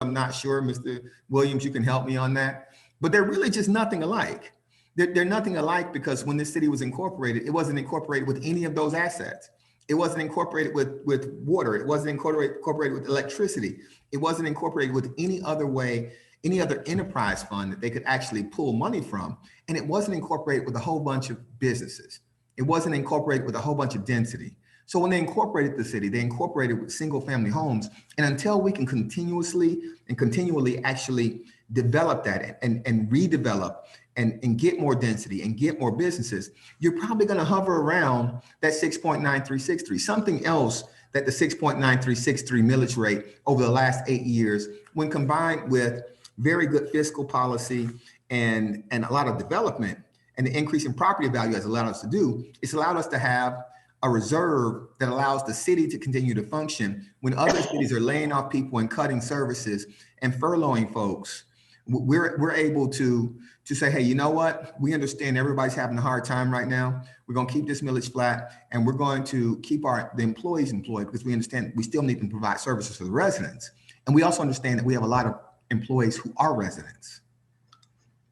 I'm not sure, Mr. Williams, you can help me on that. But they're really just nothing alike. They're nothing alike because when this city was incorporated, it wasn't incorporated with any of those assets. It wasn't incorporated with water. It wasn't incorporated with electricity. It wasn't incorporated with any other way, any other enterprise fund that they could actually pull money from. And it wasn't incorporated with a whole bunch of businesses. It wasn't incorporated with a whole bunch of density. So when they incorporated the city, they incorporated with single family homes. And until we can continually actually develop that and redevelop and get more density and get more businesses, you're probably going to hover around that 6.9363. Something else that the 6.9363 millage rate over the last 8 years, when combined with very good fiscal policy and a lot of development and the increase in property value has allowed us to do, it's allowed us to have a reserve that allows the city to continue to function when other cities are laying off people and cutting services and furloughing folks. We're able to say, hey, you know what? We understand everybody's having a hard time right now. We're going to keep this millage flat, and we're going to keep the employees employed because we understand we still need to provide services for the residents. And we also understand that we have a lot of employees who are residents.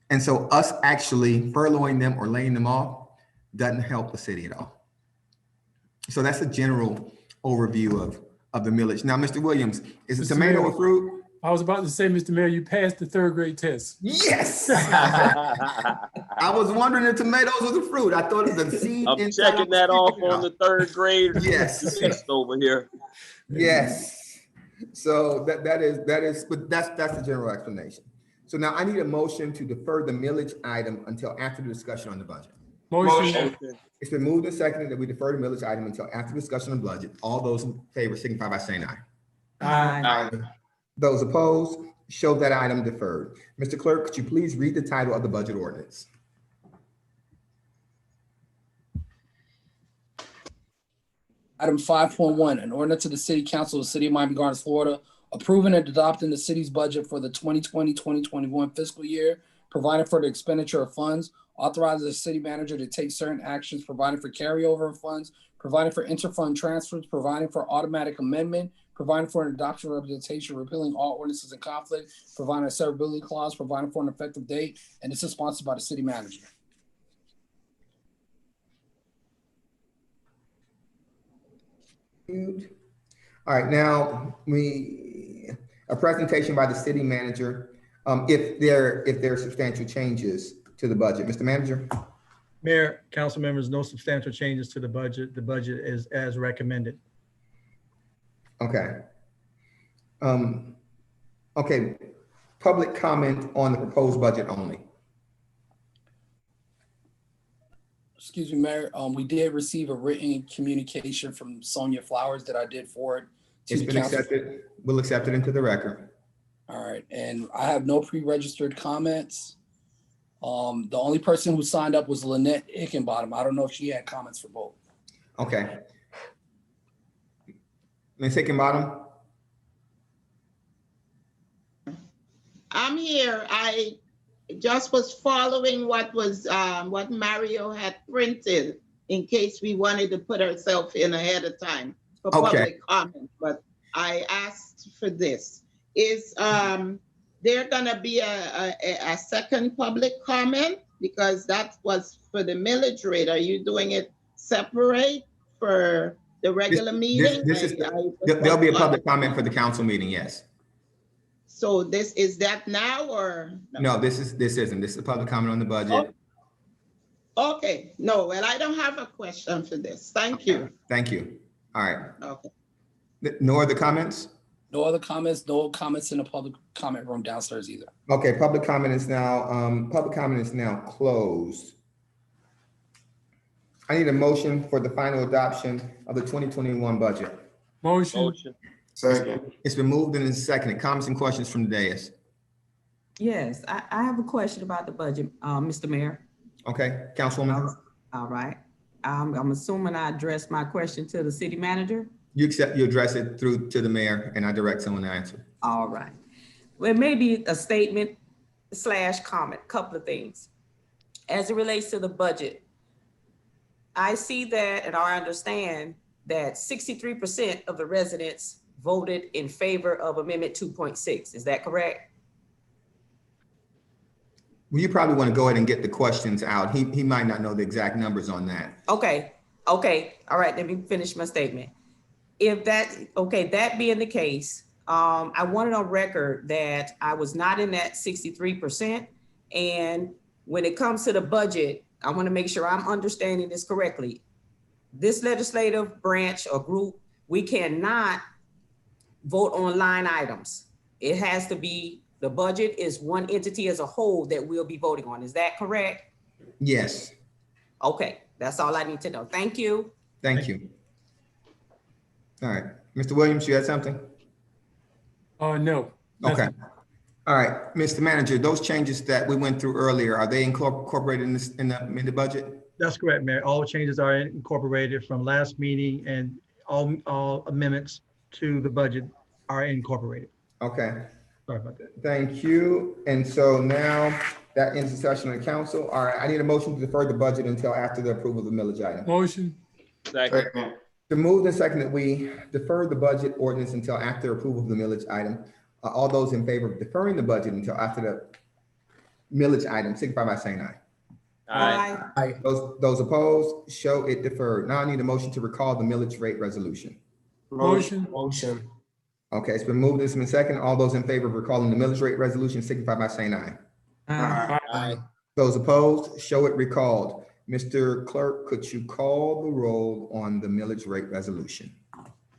And so us actually furloughing them or laying them off doesn't help the city at all. So that's a general overview of the millage. Now, Mr. Williams, is it tomato or fruit? I was about to say, Mr. Mayor, you passed the third grade test. Yes. I was wondering if tomatoes was a fruit. I thought it was a seed. I'm checking that off on the third grade yes. test over here. Yes. So that is, but that's the general explanation. So now I need a motion to defer the millage item until after the discussion on the budget. Motion. It's been moved and seconded that we defer the millage item until after discussion on the budget. All those in favor signify by saying aye. Aye. Those opposed, show that item deferred. Mr. Clerk, could you please read the title of the budget ordinance? Item 5.1, an ordinance to the City Council of the City of Miami Gardens, Florida, approving and adopting the city's budget for the 2020-2021 fiscal year, providing for the expenditure of funds, authorizes the city manager to take certain actions, providing for carryover of funds, providing for interfund transfers, providing for automatic amendment, providing for an adoption representation, repealing all ordinances in conflict, providing a severability clause, providing for an effective date, and this is sponsored by the city manager. All right, now a presentation by the city manager if there are substantial changes to the budget. Mr. Manager. Mayor, council members, no substantial changes to the budget. The budget is as recommended. Okay. Okay, public comment on the proposed budget only. Excuse me, Mayor, we did receive a written communication from Sonia Flowers that I did forward to It's the been council. accepted. We'll accept it into the record. All right, and I have no pre-registered comments. The only person who signed up was Lynette Hickenbottom. I don't know if she had comments for both. Okay. Ms. Hickenbottom? I'm here. I just was following what Mario had printed in case we wanted to put ourselves in ahead of time for public comment. But I asked for this. Is there gonna be a second public comment? Because that was for the millage rate. Are you doing it separate for the regular meeting? There'll be a public comment for the council meeting, yes. So is that now or? No, this isn't. This is a public comment on the budget. Oh. Okay, no, well, I don't have a question for this. Thank you. Thank you. All right. Okay. No other comments? No other comments, no comments in the public comment room downstairs either. Okay, public comment is now closed. I need a motion for the final adoption of the 2021 budget. Motion. Second. It's been moved and seconded. Comments and questions from the dais? Yes, I have a question about the budget, Mr. Mayor. Okay, Councilwoman. All right. I'm assuming I addressed my question to the city manager. You address it through to the mayor and I direct someone to answer. All right. Well, maybe a statement / comment, couple of things. As it relates to the budget, I see that and I understand that 63% of the residents voted in favor of Amendment 2.6. Is that correct? Well, you probably want to go ahead and get the questions out. He might not know the exact numbers on that. Okay, all right, let me finish my statement. If that being the case, I wanted on record that I was not in that 63%. And when it comes to the budget, I want to make sure I'm understanding this correctly. This legislative branch or group, we cannot vote on line items. It has to be, the budget is one entity as a whole that we'll be voting on. Is that correct? Yes, Okay, that's all I need to know. Thank you. thank you. All right, Mr. Williams, you had something? No. Okay. All right, Mr. Manager, those changes that we went through earlier, are they incorporated in this, in the budget? That's correct, Mayor. All changes are incorporated from last meeting, and all amendments to the budget are incorporated. Okay, Sorry about that. thank you. And so now that ends the session of the council. All right, I need a motion to defer the budget until after the approval of the millage item. Motion. Second. To move the second that we defer the budget ordinance until after approval of the millage item. All those in favor of deferring the budget until after the millage item, signify by saying aye. Aye. Those opposed, show it deferred. Now I need a motion to recall the millage rate resolution. Motion. Okay, it's been moved, it's been second. All those in favor of recalling the millage rate resolution, signify by saying aye. Aye. Those opposed, show it recalled. Mr. Clerk, could you call the roll on the millage rate resolution?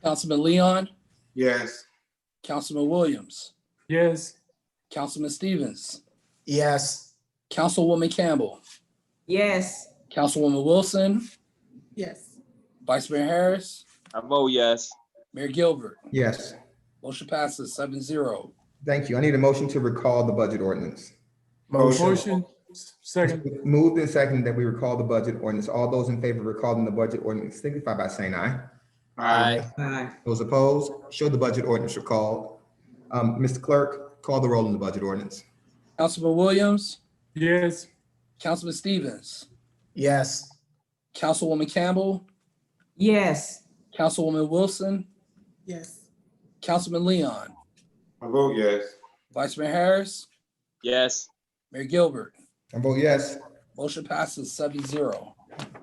Councilman Leon, Yes. Councilman Williams, Yes. Councilman Stevens, Yes. Councilwoman Campbell, Yes. Councilwoman Wilson, Yes. Vice Mayor Harris, I vote yes. Mayor Gilbert. Yes, Motion passes 7-0. thank you. I need a motion to recall the budget ordinance. Motion. Second. Moved and seconded that we recall the budget ordinance. All those in favor of recalling the budget ordinance, signify by saying aye. Aye. Those opposed, show the budget ordinance recalled. Mr. Clerk, call the roll on the budget ordinance. Councilman Williams, Yes. Councilman Stevens, Yes. Councilwoman Campbell, Yes. Councilwoman Wilson, Yes. Councilman Leon, I vote yes. Vice Mayor Harris, Yes. Mayor Gilbert. I vote yes. Motion passes 7-0.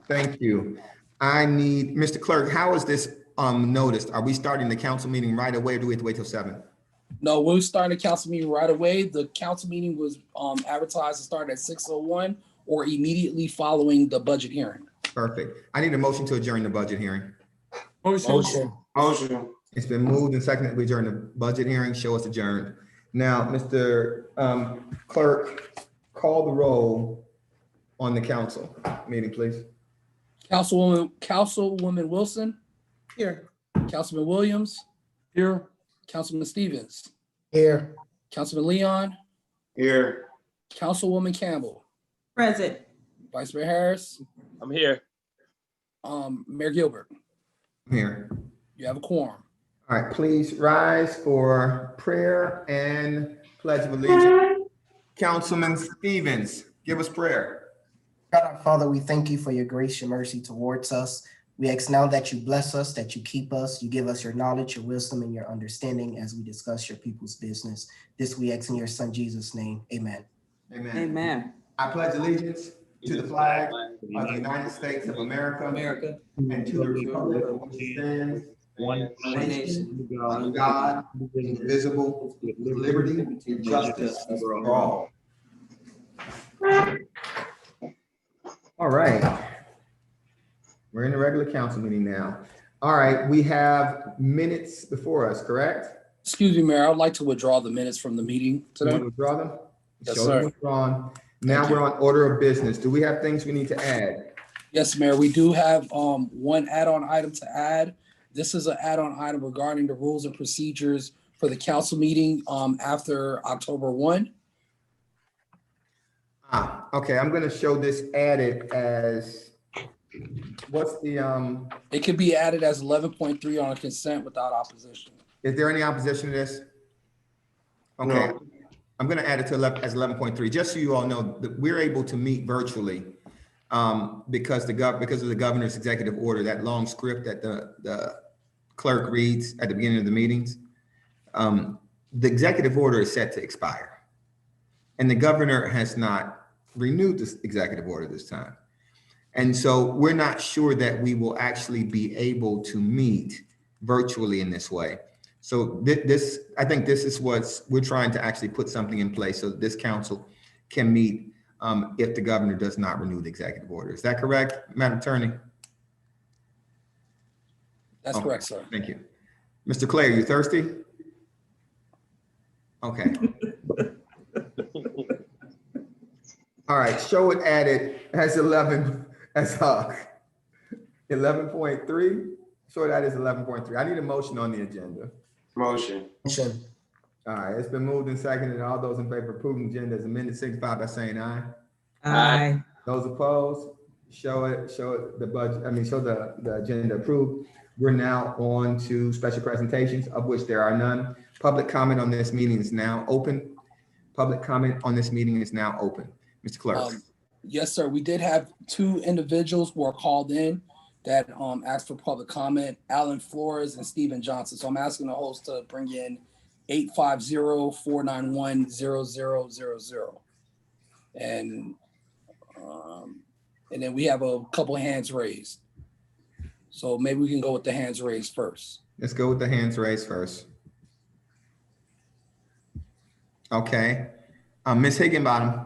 Thank you. I need, Mr. Clerk, how is this noticed? Are we starting the council meeting right away or do we have to wait till 7? No, we're starting the council meeting right away. The council meeting was advertised to start at 6:01 or immediately following the budget hearing. Perfect. I need a motion to adjourn the budget hearing. Motion. Motion. It's been moved and seconded we adjourn the budget hearing. Show us adjourned. Now, Mr. Clerk, call the roll on the council meeting, please. Councilwoman Wilson, Here. Councilman Williams, Here. Councilman Stevens, Here. Councilman Leon, Here. Councilwoman Campbell, Present. Vice Mayor Harris, I'm here. Mayor Gilbert. Here. You have a quorum. All right, please rise for prayer and pledge of allegiance. Councilman Stevens, give us prayer. God our Father, we thank you for your grace, your mercy towards us. We ask now that you bless us, that you keep us, you give us your knowledge, your wisdom, and your understanding as we discuss your people's business. This we ask in your Son Jesus' name. Amen. Amen. Amen. I pledge allegiance to the flag of the United States of America and to the republic for which it stands, one nation, under God, indivisible, with liberty and justice for all. All right. We're in the regular council meeting now. All right, we have minutes before us, correct? Excuse me, Mayor, I would like to withdraw the minutes from the meeting You today. want to withdraw them? Yes, Show them sir. withdrawn. Now Thank you. we're on order of business. Do we have things we need to add? Yes, Mayor, we do have one add-on item to add. This is an add-on item regarding the rules and procedures for the council meeting after October 1. Okay, I'm gonna show this added as, what's the, It could be added as 11.3 on a consent without opposition. is there any opposition to this? Okay, I'm gonna add it to 11, as 11.3, just so you all know that we're able to meet virtually because of the governor's executive order, that long script that the clerk reads at the beginning of the meetings, the executive order is set to expire. And the governor has not renewed this executive order this time. And so we're not sure that we will actually be able to meet virtually in this way. So I think this is we're trying to actually put something in place so that this council can meet if the governor does not renew the executive order. Is that correct, Madam Attorney? That's correct, sir. Thank you. Mr. Clay, are you thirsty? Okay. All right, show it added as 11, as 11.3. Show it added as 11.3. I need a motion on the agenda. Motion. Motion. All right, it's been moved and seconded. All those in favor of approving the agenda as amended, signify by saying aye. Aye. Those opposed, show it the budget, show the agenda approved. We're now on to special presentations, of which there are none. Public comment on this meeting is now open. Public comment on this meeting is now open. Mr. Clerk. Yes, sir. We did have two individuals who are called in that asked for public comment, Alan Flores and Stephen Johnson. So I'm asking the host to bring in 850-491-0000. And then we have a couple of hands raised. So maybe we can go with the hands raised first. Let's go with the hands raised first. Okay. Ms. Higginbottom,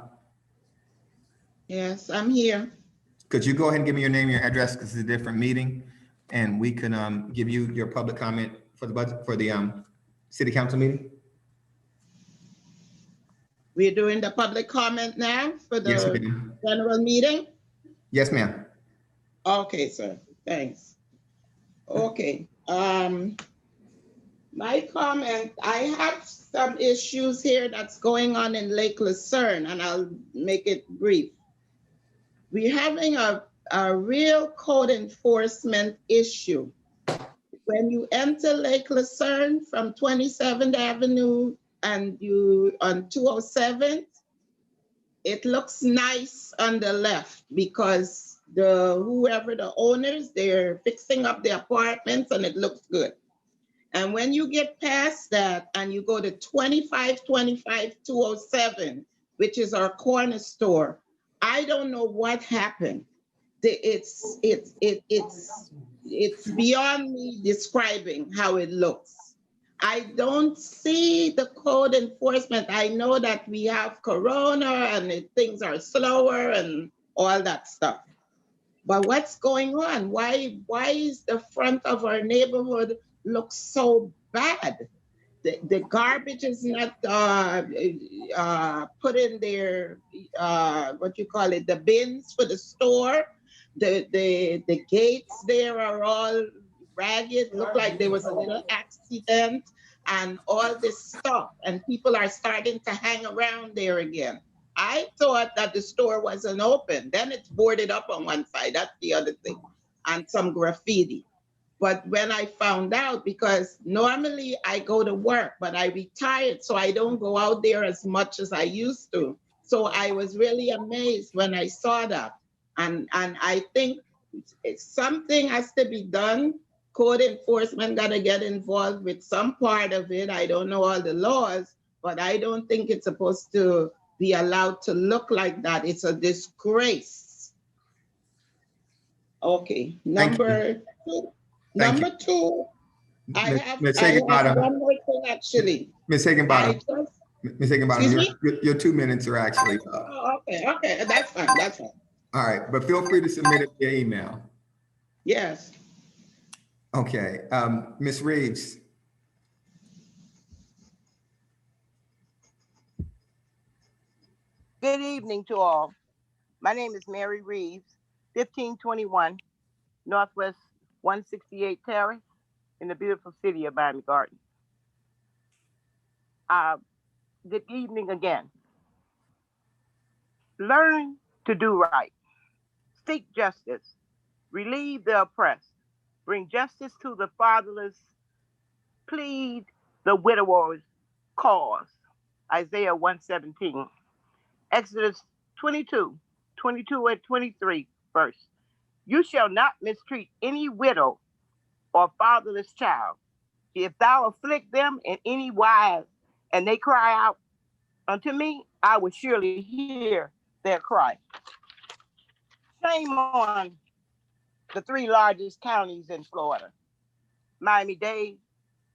Yes, I'm here. could you go ahead and give me your name and your address because it's a different meeting? And we can give you your public comment for the budget, for the city council meeting? We're doing the public comment now for Yes, the ma'am. general meeting? Yes, ma'am. Okay, sir, thanks. Okay, my comment, I have some issues here that's going on in Lake Lucerne, and I'll make it brief. We're having a real code enforcement issue. When you enter Lake Lucerne from 27th Avenue and you on 207th, it looks nice on the left because whoever the owners, they're fixing up the apartments and it looks good. And when you get past that and you go to 2525 207, which is our corner store, I don't know what happened. It's beyond me describing how it looks. I don't see the code enforcement. I know that we have Corona and things are slower and all that stuff. But what's going on? Why is the front of our neighborhood look so bad? The garbage is not put in their the bins for the store. The gates there are all ragged, look like there was a little accident and all this stuff, and people are starting to hang around there again. I thought that the store wasn't open. Then it's boarded up on one side, that's the other thing, and some graffiti. But when I found out, because normally I go to work, but I retired, so I don't go out there as much as I used to. So I was really amazed when I saw that. And I think something has to be done. Code enforcement got to get involved with some part of it. I don't know all the laws, but I don't think it's supposed to be allowed to look like that. It's a disgrace. Okay, number two. Number two, I have one more thing actually. Ms. Higginbottom, Excuse your 2 minutes are actually up. Oh, okay, that's fine. All right, but feel free to submit it via email. Yes. Okay, Ms. Reeves. Good evening to all. My name is Mary Reeves, 1521 Northwest 168 Terrace in the beautiful city of Miami Gardens. Good evening again. Learn to do right. Seek justice. Relieve the oppressed. Bring justice to the fatherless. Plead the widower's cause. Isaiah 117. Exodus 22 and 23 verse. You shall not mistreat any widow or fatherless child. If thou afflict them in any wise, and they cry out unto me, I will surely hear their cry. Shame on the three largest counties in Florida, Miami-Dade,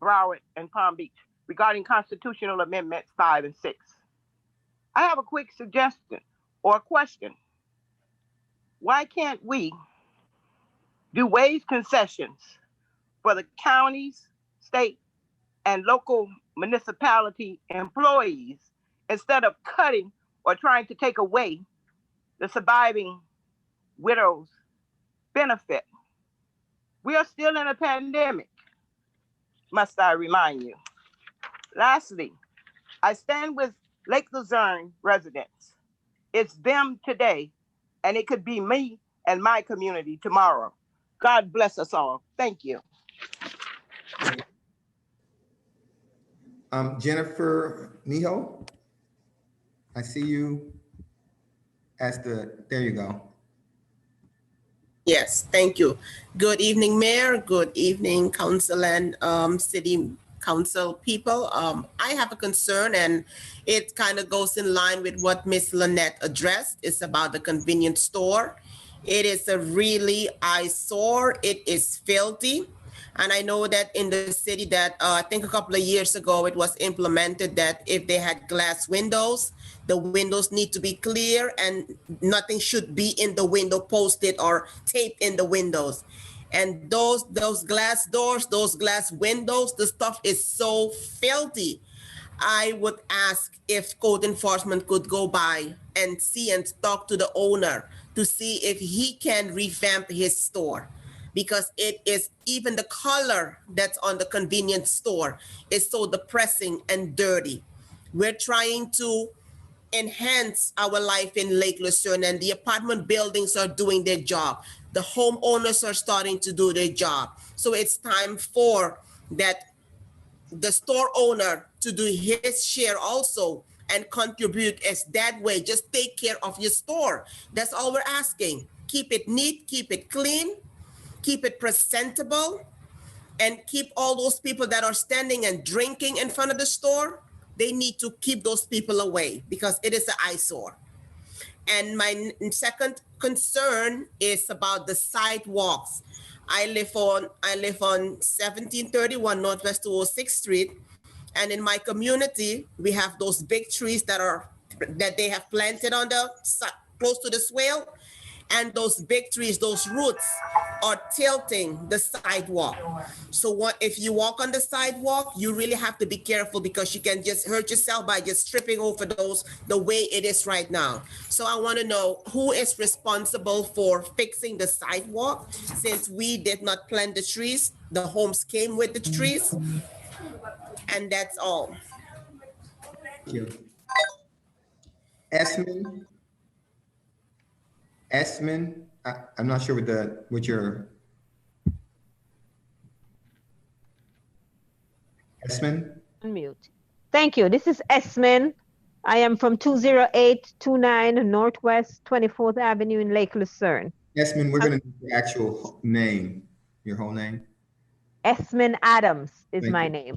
Broward, and Palm Beach, regarding constitutional amendments 5 and 6. I have a quick suggestion or a question. Why can't we do wage concessions for the counties, state, and local municipality employees instead of cutting or trying to take away the surviving widows' benefit? We are still in a pandemic, must I remind you. Lastly, I stand with Lake Luzerne residents. It's them today, and it could be me and my community tomorrow. God bless us all. Thank you. Jennifer Miho, I see you as there you go. Yes, thank you. Good evening, Mayor. Good evening, Council and City Council people. I have a concern, and it kind of goes in line with what Miss Lynette addressed. It's about the convenience store. It is a really eyesore. It is filthy. And I know that in the city that I think a couple of years ago, it was implemented that if they had glass windows, the windows need to be clear and nothing should be in the window posted or taped in the windows. And those glass doors, those glass windows, the stuff is so filthy. I would ask if code enforcement could go by and see and talk to the owner to see if he can revamp his store, because it is, even the color that's on the convenience store is so depressing and dirty. We're trying to enhance our life in Lake Lucerne, and the apartment buildings are doing their job. The homeowners are starting to do their job. So it's time for that the store owner to do his share also and contribute as that way. Just take care of your store. That's all we're asking. Keep it neat, keep it clean, keep it presentable, and keep all those people that are standing and drinking in front of the store, they need to keep those people away because it is an eyesore. And my second concern is about the sidewalks. I live on 1731 Northwest 206th Street. And in my community, we have those big trees that they have planted on the close to the swale. And those big trees, those roots are tilting the sidewalk. So what if you walk on the sidewalk, you really have to be careful because you can just hurt yourself by just tripping over those the way it is right now. So I want to know who is responsible for fixing the sidewalk, since we did not plant the trees. The homes came with the trees. And that's all. Thank you. Esmond, I'm not sure what your Esmond? Unmute. Thank you. This is Esmond. I am from 20829 Northwest 24th Avenue in Lake Lucerne. Esmond, we're going to need your actual name, your whole name. Esmond Adams is Thank my you. name.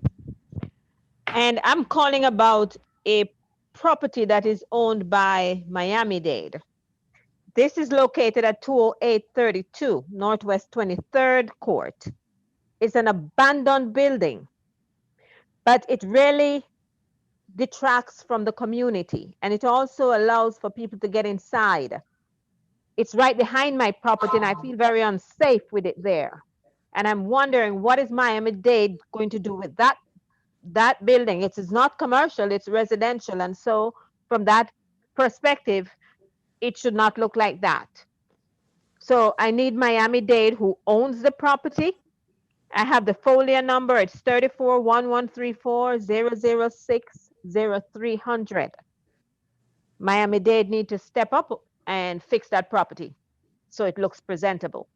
And I'm calling about a property that is owned by Miami-Dade. This is located at 20832 Northwest 23rd Court. It's an abandoned building, but it really detracts from the community, and it also allows for people to get inside. It's right behind my property, and I feel very unsafe with it there. And I'm wondering, what is Miami-Dade going to do with that building? It is not commercial, it's residential. And so from that perspective, it should not look like that. So I need Miami-Dade, who owns the property. I have the folio number. It's 341134-006-0300. Miami-Dade need to step up and fix that property so it looks presentable.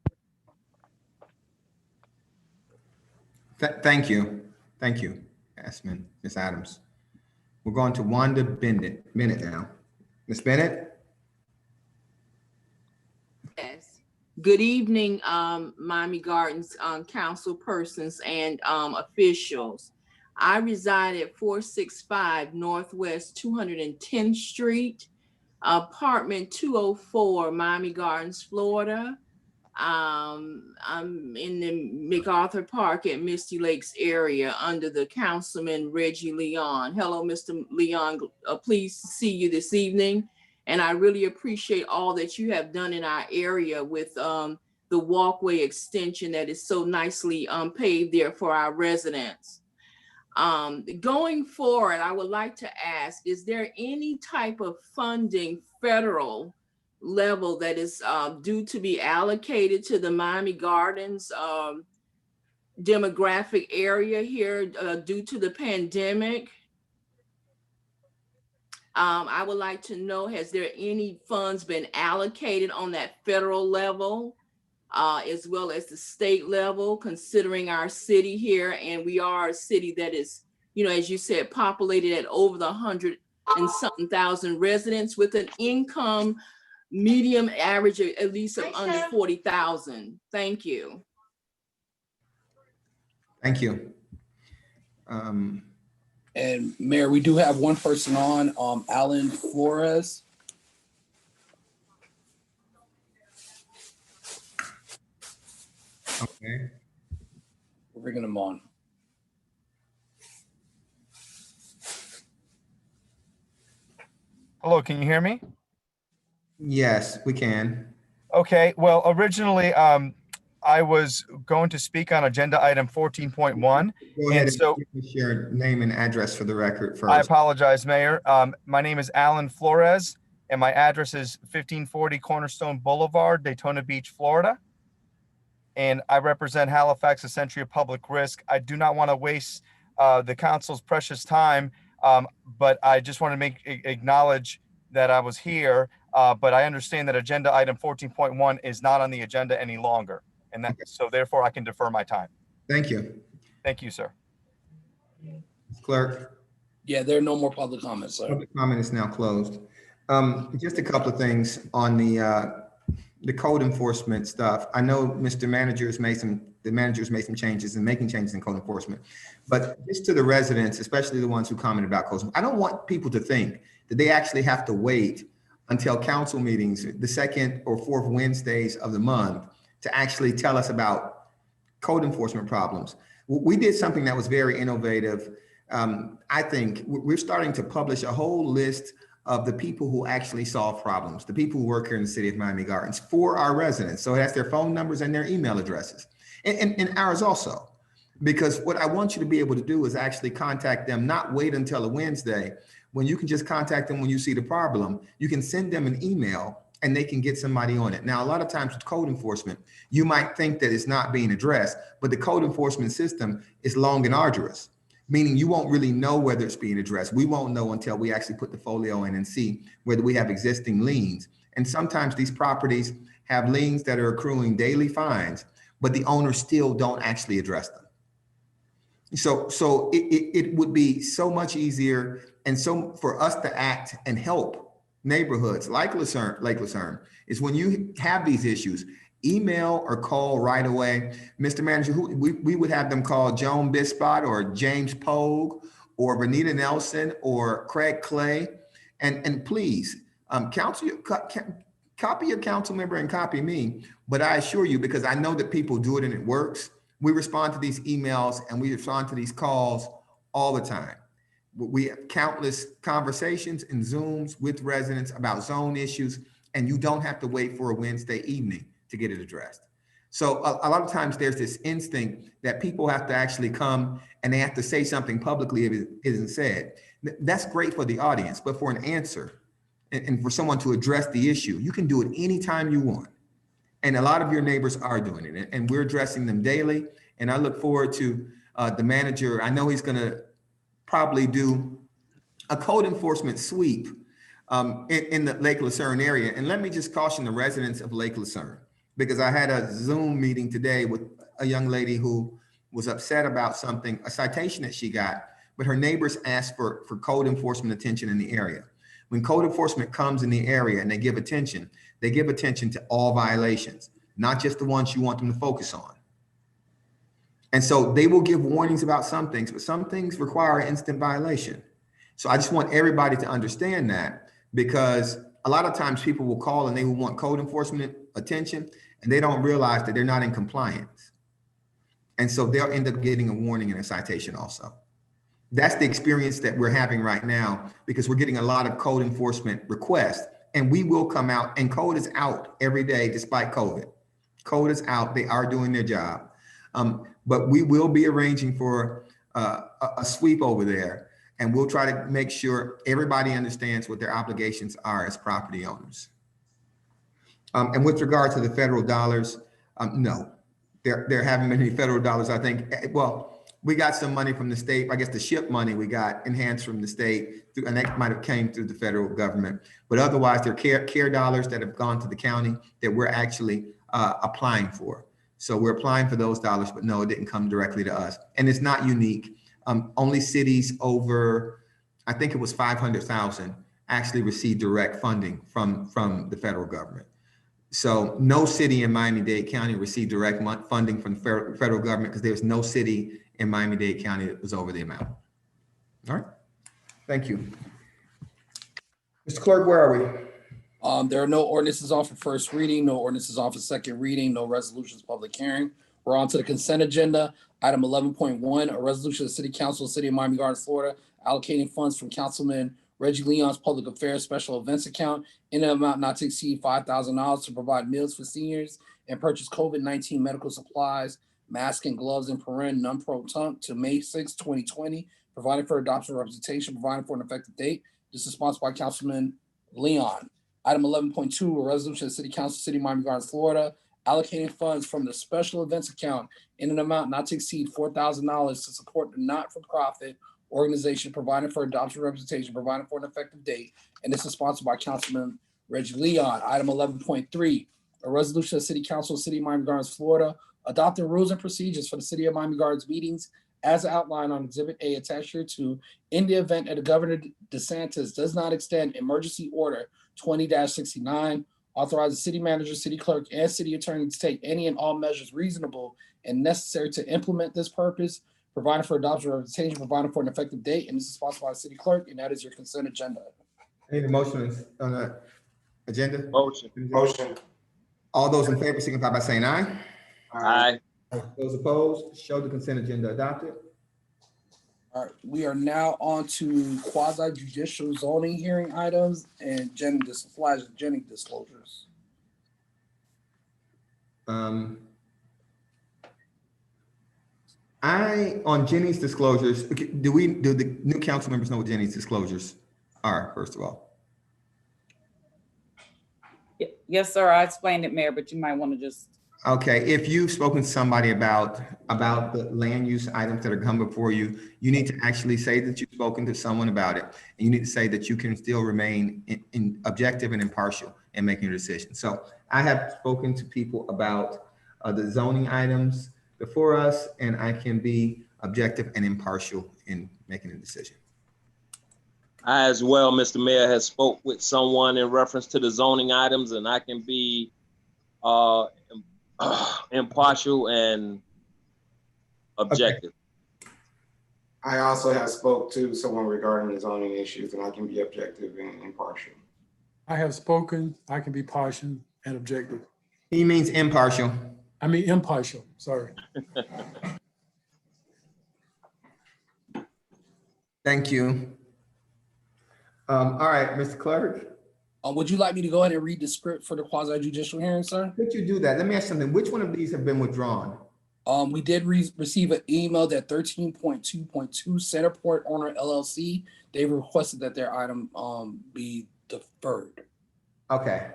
Thank you. Thank you, Esmond, Ms. Adams. We're going to Wanda Bennett now. Ms. Bennett? Yes. Good evening, Miami Gardens council persons and officials. I reside at 465 Northwest 210th Street, apartment 204, Miami Gardens, Florida. I'm in the MacArthur Park at Misty Lakes area under the Councilman Reggie Leon. Hello, Mr. Leon, pleased to see you this evening. And I really appreciate all that you have done in our area with the walkway extension that is so nicely paved there for our residents. Going forward, I would like to ask, is there any type of funding federal level that is due to be allocated to the Miami Gardens demographic area here due to the pandemic? I would like to know, has there any funds been allocated on that federal level as well as the state level, considering our city here? And we are a city that is, you know, as you said, populated at over the 100 and something thousand residents with an income medium average at least of under 40,000. Thank you. Thank you. And Mayor, we do have one person on, Alan Flores. Okay. We're bringing him on. Hello, can you hear me? Yes, we can. Okay, well, originally, I was going to speak on agenda item 14.1. Go ahead and so give us your name and address for the record first. I apologize, Mayor. My name is Alan Flores, and my address is 1540 Cornerstone Boulevard, Daytona Beach, Florida. And I represent Halifax, a century of public risk. I do not want to waste the council's precious time, but I just want to acknowledge that I was here, but I understand that agenda item 14.1 is not on the agenda any longer. And that, so therefore I can defer my time. Thank you. Thank you, sir. Clerk. Yeah, there are no more public comments, sir. Public comment is now closed. Just a couple of things on the code enforcement stuff. I know Mr. Manager's made some changes and making changes in code enforcement, but just to the residents, especially the ones who commented about code, I don't want people to think that they actually have to wait until council meetings, the second or fourth Wednesdays of the month, to actually tell us about code enforcement problems. We did something that was very innovative. I think we're starting to publish a whole list of the people who actually solve problems, the people who work here in the city of Miami Gardens for our residents. So it has their phone numbers and their email addresses, and ours also. Because what I want you to be able to do is actually contact them, not wait until a Wednesday, when you can just contact them when you see the problem. You can send them an email and they can get somebody on it. Now, a lot of times with code enforcement, you might think that it's not being addressed, but the code enforcement system is long and arduous, meaning you won't really know whether it's being addressed. We won't know until we actually put the folio in and see whether we have existing liens. And sometimes these properties have liens that are accruing daily fines, but the owners still don't actually address them. So it would be so much easier and so for us to act and help neighborhoods like Lake Lucerne is when you have these issues, email or call right away. Mr. Manager, we would have them call Joan Bispot or James Pogue or Renita Nelson or Craig Clay. And please, copy your council member and copy me. But I assure you, because I know that people do it and it works, we respond to these emails and we respond to these calls all the time. We have countless conversations and Zooms with residents about zone issues, and you don't have to wait for a Wednesday evening to get it addressed. So a lot of times there's this instinct that people have to actually come and they have to say something publicly if it isn't said. That's great for the audience, but for an answer and for someone to address the issue, you can do it anytime you want. And a lot of your neighbors are doing it, and we're addressing them daily. And I look forward to the manager. I know he's gonna probably do a code enforcement sweep in the Lake Lucerne area. And let me just caution the residents of Lake Lucerne, because I had a Zoom meeting today with a young lady who was upset about something, a citation that she got, but her neighbors asked for code enforcement attention in the area. When code enforcement comes in the area and they give attention to all violations. not just the ones you want them to focus on. And so they will give warnings about some things, but some things require instant violation. So I just want everybody to understand that, because a lot of times people will call and they will want code enforcement attention, and they don't realize that they're not in compliance. And so they'll end up getting a warning and a citation also. That's the experience that we're having right now, because we're getting a lot of code enforcement requests, and we will come out, and code is out every day despite COVID. Code is out, they are doing their job. But we will be arranging for a sweep over there, and we'll try to make sure everybody understands what their obligations are as property owners. And with regard to the federal dollars, no, there haven't been any federal dollars. I think, well, we got some money from the state. I guess the SHIP money we got enhanced from the state, and that might have came through the federal government. But otherwise, there are care dollars that have gone to the county that we're actually applying for. So we're applying for those dollars, but no, it didn't come directly to us. And it's not unique. Only cities over, I think it was 500,000, actually received direct funding from the federal government. So no city in Miami-Dade County received direct funding from the federal government, because there's no city in Miami-Dade County that was over the amount. All right, thank you. Mr. Clerk, where are we? There are no ordinances on for first reading, no ordinances on for second reading, no resolutions, public hearing. We're on to the consent agenda. Item 11.1, a resolution of the City Council of the City of Miami Gardens, Florida, allocating funds from Councilman Reggie Leon's Public Affairs Special Events Account in an amount not to exceed $5,000 to provide meals for seniors and purchase COVID-19 medical supplies, masks and gloves in paren non-pro-tunc to May 6, 2020, providing for adoption representation, providing for an effective date. This is sponsored by Councilman Leon. Item 11.2, a resolution of the City Council of the City of Miami Gardens, Florida, allocating funds from the special events account in an amount not to exceed $4,000 to support the not-for-profit organization providing for adoption representation, providing for an effective date. And this is sponsored by Councilman Reggie Leon. Item 11.3, a resolution of the City Council of the City of Miami Gardens, Florida, adopting rules and procedures for the City of Miami Gardens meetings as outlined on Exhibit A attached here to, in the event that the Governor DeSantis does not extend Emergency Order 20-69, authorize the city manager, city clerk, and city attorney to take any and all measures reasonable and necessary to implement this purpose, providing for adoption representation, providing for an effective date, and this is sponsored by the city clerk, and that is your consent agenda. I need a motion on the agenda. Motion. All those in favor signify by saying aye. Aye. Those opposed, show the consent agenda adopted. All right, we are now on to quasi judicial zoning hearing items and Jennings disclosures. On Jenny's disclosures, do the new council members know what Jenny's disclosures are, first of all? Yes, sir. I explained it, Mayor, but you might want to just. Okay, if you've spoken to somebody about the land use items that are coming before you, you need to actually say that you've spoken to someone about it. And you need to say that you can still remain in objective and impartial in making a decision. So I have spoken to people about the zoning items before us, and I can be objective and impartial in making a decision. I as well, Mr. Mayor, has spoke with someone in reference to the zoning items, and I can be impartial and objective. Okay. I also have spoke to someone regarding the zoning issues, and I can be objective and impartial. I have spoken. I can be partial and objective. He means impartial. I mean impartial, sorry. Thank you. All right, Mr. Clerk. Would you like me to go ahead and read the script for the quasi judicial hearing, sir? Could you do that? Let me ask something. Which one of these have been withdrawn? We did receive an email that 13.2.2 Centerport Owner LLC, they requested that their item be deferred. Okay.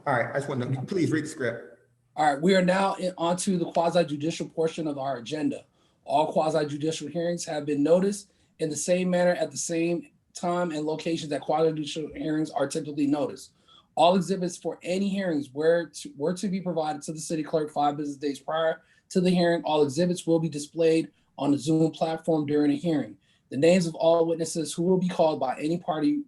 All right, I just want to, please read the script. All right, we are now onto the quasi judicial portion of our agenda. All quasi judicial hearings have been noticed in the same manner at the same time and locations that quasi judicial hearings are typically noticed. All exhibits for any hearings were to be provided to the city clerk 5 business days prior to the hearing. All exhibits will be displayed on the Zoom platform during the hearing. The names of all witnesses who will be called by any party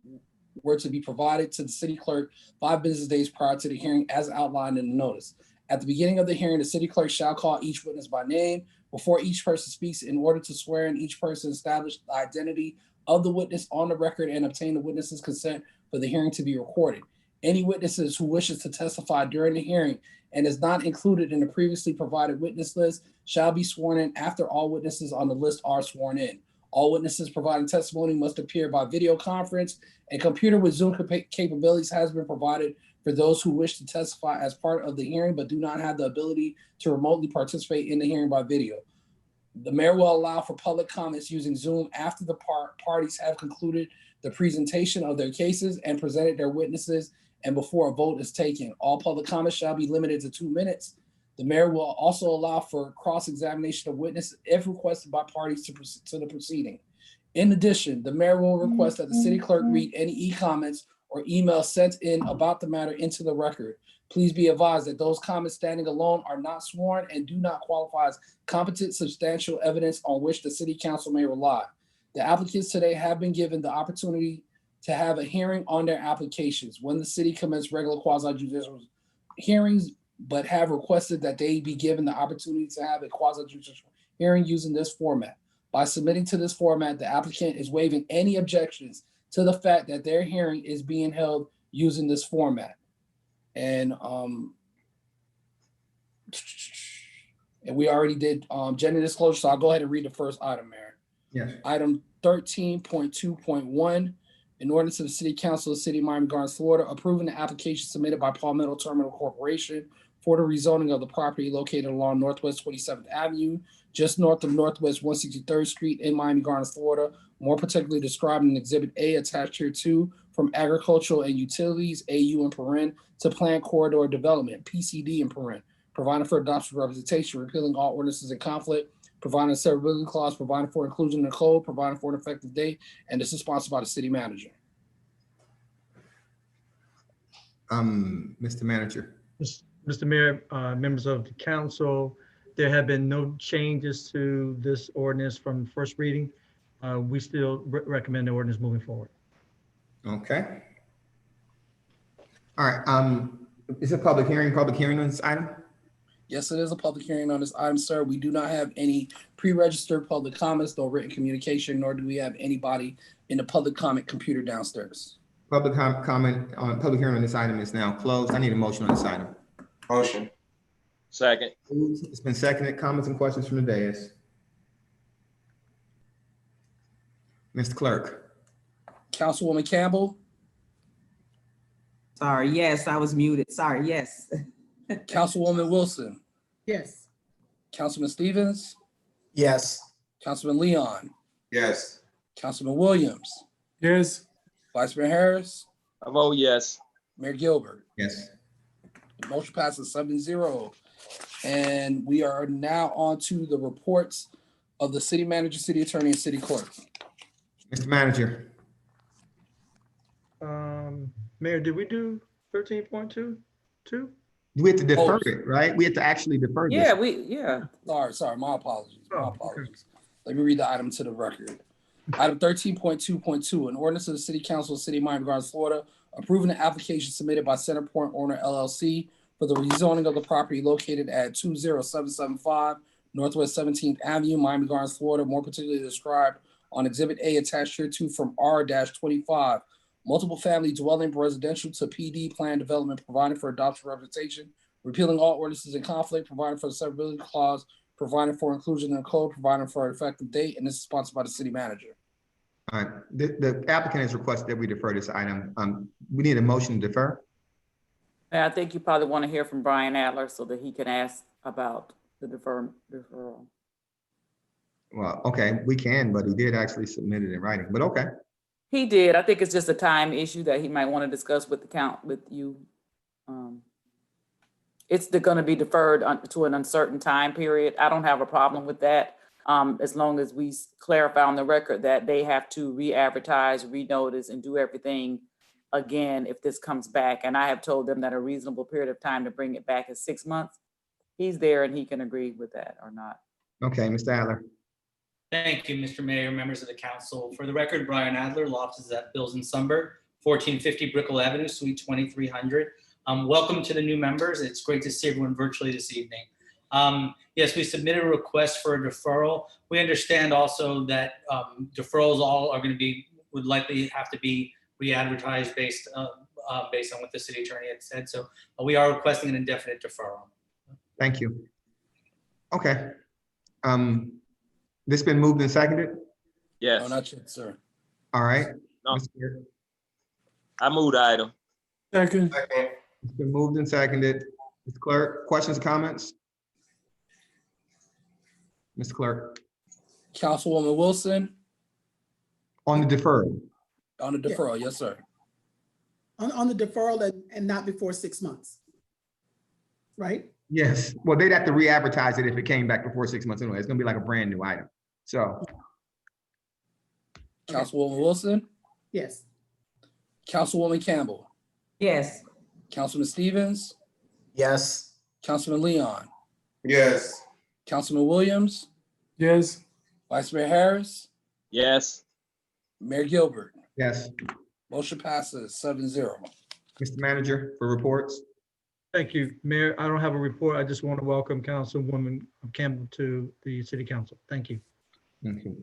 were to be provided to the city clerk 5 business days prior to the hearing as outlined in the notice. At the beginning of the hearing, the city clerk shall call each witness by name. Before each person speaks, in order to swear in, each person establish the identity of the witness on the record and obtain the witness's consent for the hearing to be recorded. Any witnesses who wishes to testify during the hearing and is not included in the previously provided witness list shall be sworn in after all witnesses on the list are sworn in. All witnesses providing testimony must appear by video conference. A computer with Zoom capabilities has been provided for those who wish to testify as part of the hearing but do not have the ability to remotely participate in the hearing by video. The mayor will allow for public comments using Zoom after the parties have concluded the presentation of their cases and presented their witnesses and before a vote is taken. All public comments shall be limited to 2 minutes. The mayor will also allow for cross-examination of witnesses if requested by parties to the proceeding. In addition, the mayor will request that the city clerk read any e-comments or emails sent in about the matter into the record. Please be advised that those comments standing alone are not sworn and do not qualify as competent substantial evidence on which the city council may rely. The applicants today have been given the opportunity to have a hearing on their applications when the city commenced regular quasi-judicial hearings, but have requested that they be given the opportunity to have a quasi-judicial hearing using this format. By submitting to this format, the applicant is waiving any objections to the fact that their hearing is being held using this format. And we already did gender disclosure, so I'll go ahead and read the first item, Mayor. Yes. Item 13.2.1, an ordinance of the City Council of the City of Miami Gardens, Florida, approving the application submitted by Palmetto Terminal Corporation for the rezoning of the property located along Northwest 27th Avenue, just north of Northwest 163rd Street in Miami Gardens, Florida, more particularly described in Exhibit A attached here to from agricultural and utilities, AU in paren, to planned corridor development, PCD in paren, providing for adoption representation, repealing all ordinances in conflict, providing a severability clause, providing for inclusion in the code, providing for an effective date, and this is sponsored by the city manager. Mr. Manager. Mr. Mayor, members of the council, there have been no changes to this ordinance from first reading. We still recommend the ordinance moving forward. Okay. All right. Is it public hearing on this item? Yes, it is a public hearing on this item, sir. We do not have any pre-registered public comments, nor written communication, nor do we have anybody in the public comment computer downstairs. Public comment on public hearing on this item is now closed. I need a motion on this item. Motion. Second. It's been seconded. Comments and questions from the dais. Mr. Clerk. Councilwoman Campbell. Sorry, yes, I was muted. Sorry, yes. Councilwoman Wilson. Yes. Councilman Stevens. Yes. Councilman Leon. Yes. Councilman Williams. Yes. Vice Mayor Harris. I vote yes. Mayor Gilbert. Yes. The motion passes 7-0. And we are now on to the reports of the city manager, city attorney, and city clerk. Mr. Manager. Mayor, did we do 13.2? We have to defer it, right? We have to actually defer this. Yeah. Sorry, my apologies. Okay. Let me read the item to the record. Item 13.2.2, an ordinance of the City Council of the City of Miami Gardens, Florida, approving the application submitted by Centerpoint Owner LLC for the rezoning of the property located at 20775 Northwest 17th Avenue, Miami Gardens, Florida, more particularly described on Exhibit A attached here to from R-25, multiple family dwelling residential to PD plan development, providing for adoption representation, repealing all ordinances in conflict, providing for the severability clause, providing for inclusion in the code, providing for an effective date, and this is sponsored by the city manager. All right. The applicant has requested that we defer this item. We need a motion to defer. And I think you probably want to hear from Brian Adler so that he can ask about the deferral. Well, okay, we can, but he did actually submit it in writing, but okay. He did. I think it's just a time issue that he might want to discuss with with you. It's going to be deferred to an uncertain time period. I don't have a problem with that, as long as we clarify on the record that they have to re-advertise, renotice, and do everything again if this comes back. And I have told them that a reasonable period of time to bring it back is 6 months. He's there and he can agree with that or not. Okay, Mr. Adler. Thank you, Mr. Mayor, members of the council. For the record, Brian Adler, law offices at Bills and Sumber, 1450 Brickell Avenue, Suite 2300, Welcome to the new members. It's great to see everyone virtually this evening. Yes, we submitted a request for a deferral. We understand also that deferrals all are going to would likely have to be re-advertised based on what the city attorney had said. So we are requesting an indefinite deferral. Thank you. Okay. This been moved and seconded? Yes. No, not yet, sir. All right. No. Mr. I moved the item. Second. It's been moved and seconded. Mr. Clerk, questions or comments? Mr. Clerk, Councilwoman Wilson on the deferral. on the deferral. Yes, sir. On the deferral and not before 6 months. Right? Yes. Well, they'd have to re-advertise it if it came back before 6 months anyway. It's gonna be like a brand new item. So, Councilwoman Wilson, Yes. Councilwoman Campbell, Yes. Councilman Stevens, Yes. Councilman Leon, Yes. Councilman Williams, Yes. Vice Mayor Harris, Yes. Mayor Gilbert. yes. Motion passes 7-0. Mr. Manager, for reports. Thank you, Mayor. I don't have a report. I just want to welcome Councilwoman Campbell to the City Council. Thank you. Okay.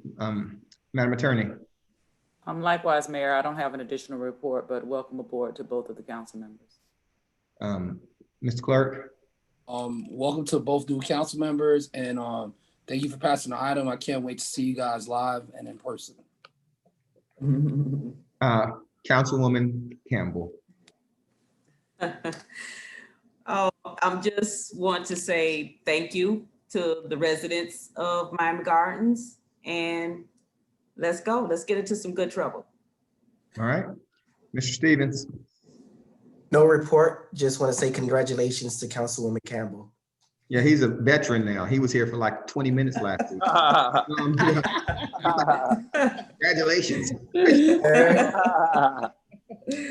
Madam Attorney. Likewise, Mayor, I don't have an additional report, but welcome aboard to both of the council members. Mr. Clerk. Welcome to both new council members, and thank you for passing the item. I can't wait to see you guys live and in person. Councilwoman Campbell. Oh, I'm just want to say thank you to the residents of Miami Gardens, and let's go. Let's get into some good trouble. All right. Mr. Stevens. No report. Just want to say congratulations to Councilwoman Campbell. Yeah, he's a veteran now. He was here for like 20 minutes last week. Congratulations.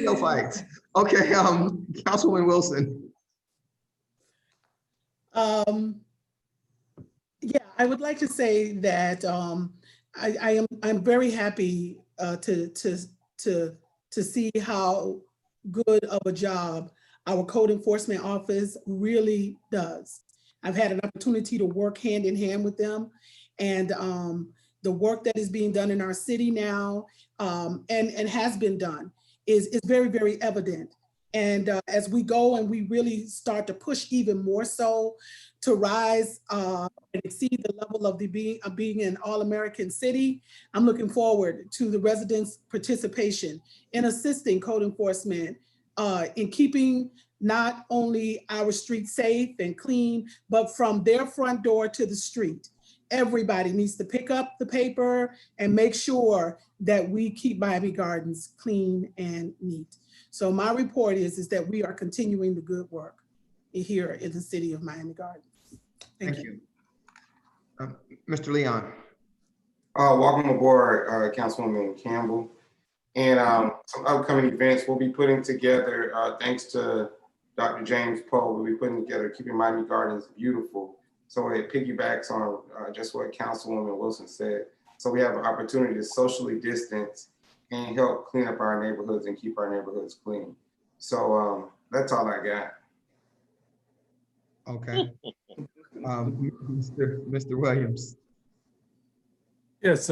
No fights. Okay, Councilwoman Wilson. Yeah, I would like to say that I'm very happy to see how good of a job our code enforcement office really does. I've had an opportunity to work hand in hand with them, and the work that is being done in our city now and has been done is very, very evident. And as we go and we really start to push even more so to rise and exceed the level of being an all-American city, I'm looking forward to the residents' participation in assisting code enforcement in keeping not only our streets safe and clean, but from their front door to the street. Everybody needs to pick up the paper and make sure that we keep Miami Gardens clean and neat. So my report is that we are continuing the good work here in the city of Miami Gardens. Thank you. Mr. Leon. Welcome aboard, Councilwoman Campbell. And some upcoming events we'll be putting together, thanks to Dr. James Poe, we'll be putting together Keeping Miami Gardens Beautiful. So it piggybacks on just what Councilwoman Wilson said. So we have an opportunity to socially distance and help clean up our neighborhoods and keep our neighborhoods clean. So that's all I got. Okay. Mr. Williams. Yes,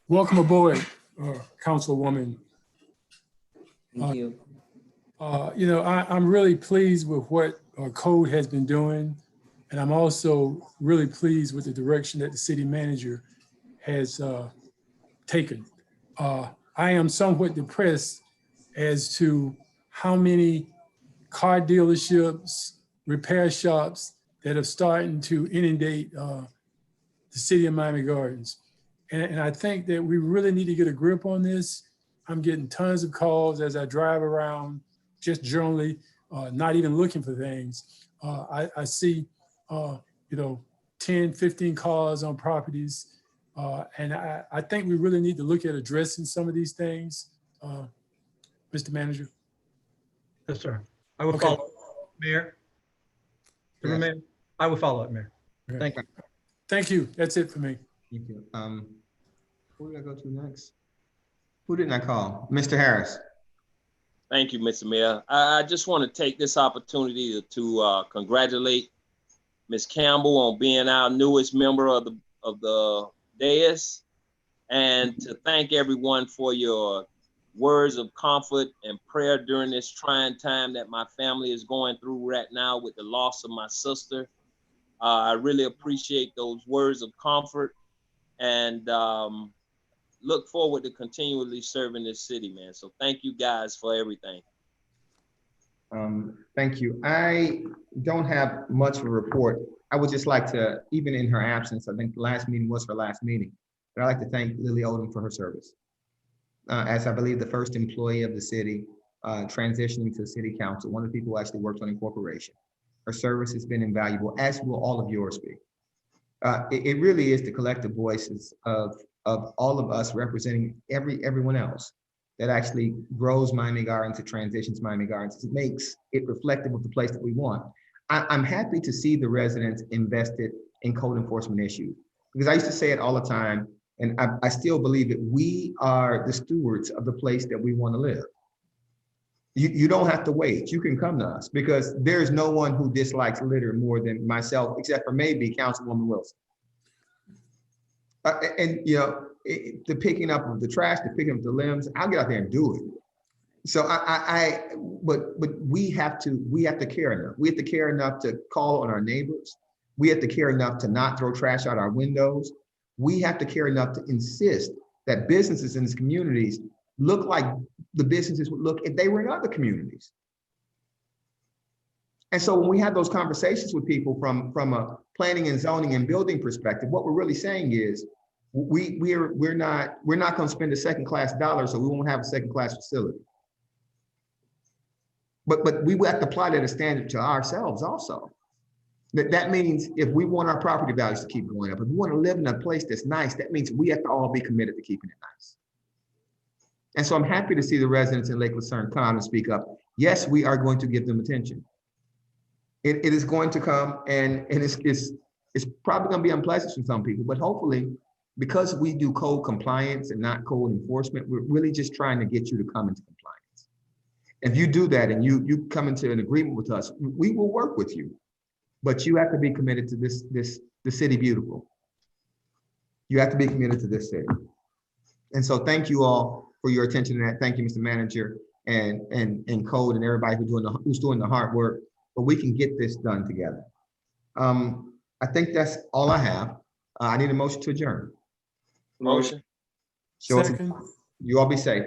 welcome aboard, Councilwoman. Thank you. You know, I'm really pleased with what Code has been doing. And I'm also really pleased with the direction that the city manager has taken. I am somewhat depressed as to how many car dealerships, repair shops that are starting to inundate the city of Miami Gardens. And I think that we really need to get a grip on this. I'm getting tons of calls as I drive around, just generally, not even looking for things. I see, you know, 10, 15 cars on properties. And I think we really need to look at addressing some of these things, Mr. Manager. Yes, sir. I will follow up, Mayor. Yes. Mayor, I will follow up, Mayor. Thank you. Thank you. That's it for me. Thank you. Who did I go to next? Who didn't I call? Mr. Harris. Thank you, Mr. Mayor. I just want to take this opportunity to congratulate Ms. Campbell on being our newest member of the dais, and to thank everyone for your words of comfort and prayer during this trying time that my family is going through right now with the loss of my sister. I really appreciate those words of comfort, and look forward to continually serving this city, man. So thank you guys for everything. Thank you. I don't have much of a report. I would just like to, even in her absence, I think the last meeting was her last meeting, but I'd like to thank Lily Odom for her service. As I believe the first employee of the city, transitioning to the city council, one of the people who actually worked on incorporation. Her service has been invaluable, as will all of yours be. It really is the collective voices of all of us representing everyone else that actually grows Miami Gardens, it transitions Miami Gardens. It makes it reflective of the place that we want. I'm happy to see the residents invested in code enforcement issues, because I used to say it all the time, and I still believe that we are the stewards of the place that we want to live. You don't have to wait. You can come to us, because there's no one who dislikes litter more than myself, except for maybe Councilwoman Wilson. And you know, the picking up of the trash, the picking up the limbs, I'll get out there and do it. So but we have to care enough. We have to care enough to call on our neighbors. We have to care enough to not throw trash out our windows. We have to care enough to insist that businesses in these communities look like the businesses would look if they were in other communities. And so when we have those conversations with people from a planning and zoning and building perspective, what we're really saying is we're not going to spend a second-class dollar, so we won't have a second-class facility. But we have to apply that as standard to ourselves also. That means if we want our property values to keep going up, if we want to live in a place that's nice, that means we have to all be committed to keeping it nice. And so I'm happy to see the residents in Lake Lucerne come out and speak up. Yes, we are going to give them attention. It is going to come, and it's probably going to be unpleasant for some people, but hopefully, because we do code compliance and not code enforcement, we're really just trying to get you to come into compliance. If you do that and you come into an agreement with us, we will work with you, but you have to be committed to the city beautiful. You have to be committed to this city. And so thank you all for your attention to that. Thank you, Mr. Manager and code and everybody who's doing the hard work, but we can get this done together. I think that's all I have. I need a motion to adjourn. Motion. Second. You all be safe.